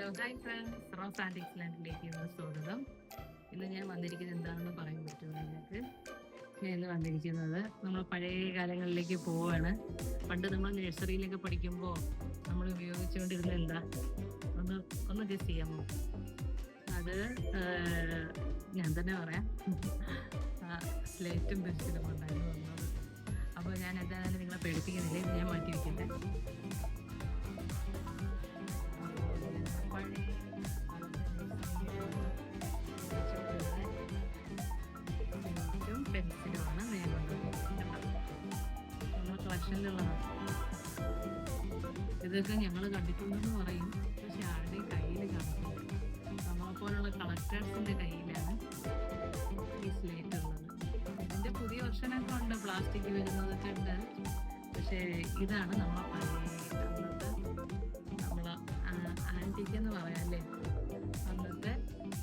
Hello hi friends, rose ആൻറ്റിക്സ് ലാൻഡിലേക്ക് സ്വാഗതം. ഇന്ന് ഞാൻ വന്നിരിക്കുന്നത് എന്താണെന്ന് പറയാൻ പറ്റുമോ നിങ്ങൾക്ക്? ഞാൻ ഇന്ന് വന്നിരിക്കുന്നത് നമ്മൾ പഴയ കാലങ്ങളിലേക്ക് പോവാണ്. പണ്ട് നമ്മൾ നഴ്സറിയിലൊക്കെ പഠിക്കുമ്പോൾ നമ്മൾ ഉപയോഗിച്ചുകൊണ്ടിരുന്ന എന്താ ഒന്ന് ഗസ് ചെയ്യാമോ? അത് ഞാൻ തന്നെ പറയാം. സ്ലേറ്റും പെൻസിലും ഉണ്ടായിരുന്നു വന്നത്. അപ്പോൾ ഞാൻ എന്തായാലും നിങ്ങളെ പേടിപ്പിക്കുന്നില്ല, ഇത് ഞാൻ മാറ്റി വയ്ക്കട്ടെ. പെൻസിലുമാണ് നമ്മുടെ കളക്ഷനിലുള്ളതാണ്. ഇതൊക്കെ ഞങ്ങൾ കണ്ടിട്ടുണ്ടെന്ന് പറയും, പക്ഷെ ആരുടെയും കയ്യിൽ കാണില്ല. നമ്മളെപ്പോലുള്ള കളക്ടേഴ്സിൻ്റെ കയ്യിലാണ് ഈ സ്ലേറ്റ് ഉള്ളത്. ഇതിൻ്റെ പുതിയ വെർഷനൊക്കെ ഉണ്ട്, പ്ലാസ്റ്റിക് വരുന്നതൊക്കെ ഉണ്ട്. പക്ഷേ ഇതാണ് നമ്മളെ പഴയ നമ്മളെ ആൻറ്റിക് എന്ന് പറയാം അല്ലേ, അന്നത്തെ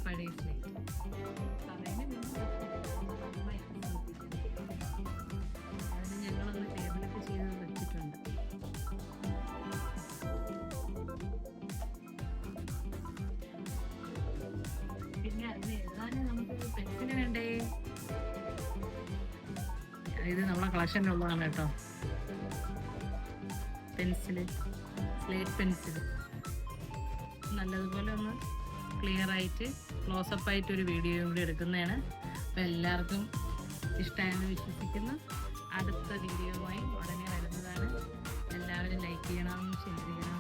പഴയ സ്ലേറ്റ്. അതിന് ഞങ്ങളൊന്ന് ടേബിളൊക്കെ ചെയ്ത് വെച്ചിട്ടുണ്ട്. പിന്നെ അതിന് എഴുതാനും നമുക്ക് പെൻസിന് വേണ്ടേ? ഇത് നമ്മളെ കളക്ഷനിലുള്ളതാണ് കേട്ടോ, പെൻസില്, സ്ലേറ്റ് പെൻസിൽ. നല്ലതുപോലെ ഒന്ന് ക്ലിയർ ആയിട്ട് ക്ലോസപ്പ് ആയിട്ട് ഒരു വീഡിയോയും കൂടി എടുക്കുന്നതാണ്. അപ്പോൾ എല്ലാവർക്കും ഇഷ്ടമായെന്ന് വിശ്വസിക്കുന്നു. അടുത്ത വീഡിയോയുമായി ഉടനെ വരുന്നതാണ്. എല്ലാവരും ലൈക്ക് ചെയ്യണം, ഷെയർ ചെയ്യണം.